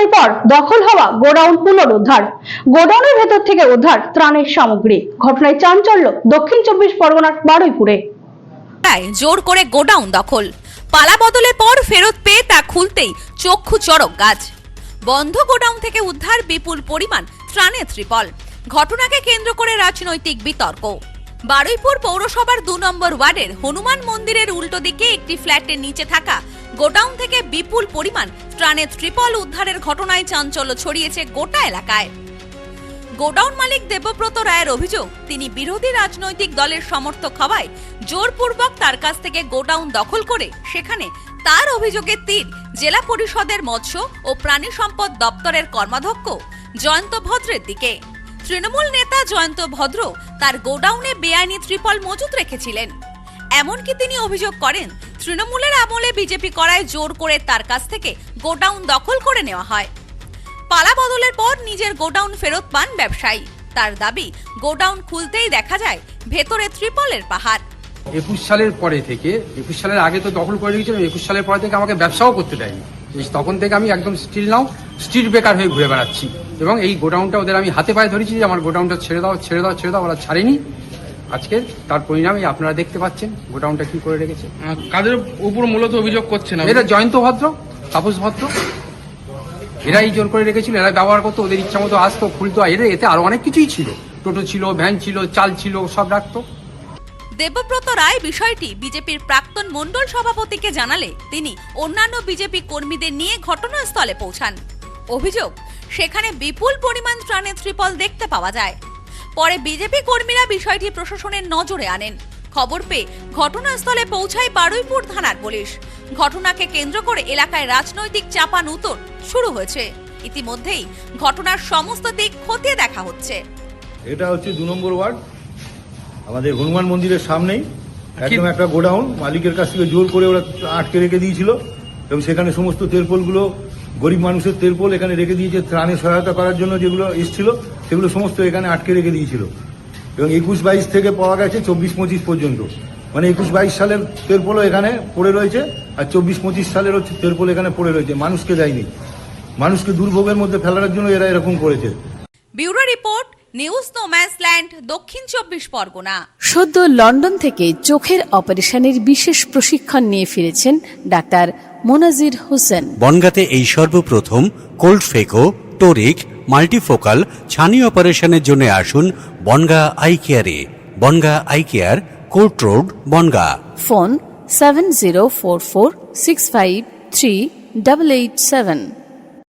দিনের পর দখল হওয়া গোডাউন পুনরুদ্ধার। গোডাউনের ভেতর থেকে উদ্ধার ত্রাণের সামগ্রী। ঘটনায় চাঞ্চল্য দক্ষিণ 24 পরগনার বারুইপুরে। জোর করে গোডাউন দখল, পালা বদলের পর ফেরত পেয়ে তা খুলতেই চক্ষু চড়ক গাছ। বন্ধ গোডাউন থেকে উদ্ধার বিপুল পরিমাণ ত্রাণের ত্রিপল। ঘটনাকে কেন্দ্র করে রাজনৈতিক বিতর্ক। বারুইপুর পৌরসভার 2 নম্বর ওয়ার্ডের হনুমান মন্দিরের উল্টো দিকে একটি ফ্ল্যাটের নিচে থাকা গোডাউন থেকে বিপুল পরিমাণ ত্রাণের ত্রিপল উদ্ধারের ঘটনায় চাঞ্চল্য ছড়িয়েছে গোটা এলাকায়। গোডাউন মালিক দেবব্রত রায়ের অভিযোগ, তিনি বিরোধী রাজনৈতিক দলের সমর্থক হওয়ায় জোরপূর্বক তার কাছ থেকে গোডাউন দখল করে সেখানে তার অভিযোগের তীর জেলা পরিষদের মৎস্য ও প্রাণী সম্পদ দপ্তরের কর্মাধ্যক্ষ জয়ন্ত ভদ্রের দিকে। তৃণমূল নেতা জয়ন্ত ভদ্র তার গোডাউনে বেআইনি ত্রিপল মজুত রেখেছিলেন। এমনকি তিনি অভিযোগ করেন, তৃণমূলের আমলে বিজেপি করায় জোর করে তার কাছ থেকে গোডাউন দখল করে নেওয়া হয়। পালা বদলের পর নিজের গোডাউন ফেরত পান ব্যবসায়ী। তার দাবি, গোডাউন খুলতেই দেখা যায় ভেতরে ত্রিপলের পাহাড়। 21 সালের পরে থেকে, 21 সালের আগে তো দখল করে রেখেছিল, 21 সালের পরে থেকে আমাকে ব্যবসাও করতে দেয়নি। তখন থেকে আমি একদম স্ট্রিট বেকার হয়ে ঘুরে বেড়াচ্ছি এবং এই গোডাউনটা ওদের আমি হাতে পায়ে ধরেছি যে আমার গোডাউনটা ছেড়ে দাও, ওরা ছাড়েনি। আজকে তার পরিণামই আপনারা দেখতে পাচ্ছেন, গোডাউনটা কি করে রেখেছে। কাদের উপর মূলত অভিযোগ করছেন? এরা জয়ন্ত ভদ্র, তাপস ভদ্র, এরাই জোর করে রেখেছিল। এরা ব্যবহার করতো, ওদের ইচ্ছা মতো আসতো, খুলতো। এতে আরো অনেক কিছুই ছিল, টোটো ছিল, ভ্যান ছিল, চাল ছিল, সব রাখতো। দেবব্রত রায় বিষয়টি বিজেপির প্রাক্তন মণ্ডল সভাপতিকে জানালে তিনি অন্যান্য বিজেপি কর্মীদের নিয়ে ঘটনাস্থলে পৌঁছান। অভিযোগ, সেখানে বিপুল পরিমাণ ত্রাণের ত্রিপল দেখতে পাওয়া যায়। পরে বিজেপি কর্মীরা বিষয়টি প্রশাসনের নজরে আনেন। খবর পেয়ে ঘটনাস্থলে পৌঁছায় বারুইপুর থানার পুলিশ। ঘটনাকে কেন্দ্র করে এলাকায় রাজনৈতিক চাপানুতোর শুরু হয়েছে। ইতিমধ্যেই ঘটনার সমস্ত দিক খতিয়ে দেখা হচ্ছে। এটা হচ্ছে 2 নম্বর ওয়ার্ড, আমাদের হনুমান মন্দিরের সামনেই একদম একটা গোডাউন। মালিকের কাছ থেকে জোর করে ওরা আটকে রেখে দিয়েছিল এবং সেখানে সমস্ত তেলপোলগুলো, গরিব মানুষের তেলপোল এখানে রেখে দিয়েছে। ত্রাণে সহায়তা করার জন্য যেগুলো এসেছিল সেগুলো সমস্ত এখানে আটকে রেখে দিয়েছিল এবং 21-22 থেকে পাওয়া গেছে 24-25 পর্যন্ত। মানে 21-22 সালের তেলপোলও এখানে পড়ে রয়েছে আর 24-25 সালের হচ্ছে তেলপোল এখানে পড়ে রয়েছে। মানুষকে দেয়নি, মানুষকে দুর্ভোগের মধ্যে ফেলার জন্য এরা এরকম করেছে। ব্যুরো রিপোর্ট, নিউজ নোম্যান্সল্যান্ড, দক্ষিণ 24 পরগনা। সদ্য লন্ডন থেকে চোখের অপারেশনের বিশেষ প্রশিক্ষণ নিয়ে ফিরেছেন ডাক্তার মোনাজির হোসেন। বনগাঁতে এই সর্বপ্রথম কোল্ড ফেকো, টোরিক, মাল্টিফোকাল ছানি অপারেশনের জন্য আসুন বনগাঁ আই কেয়ারে। Bongaon Eye Care, Court Road, Bongaon. Phone 704446538887।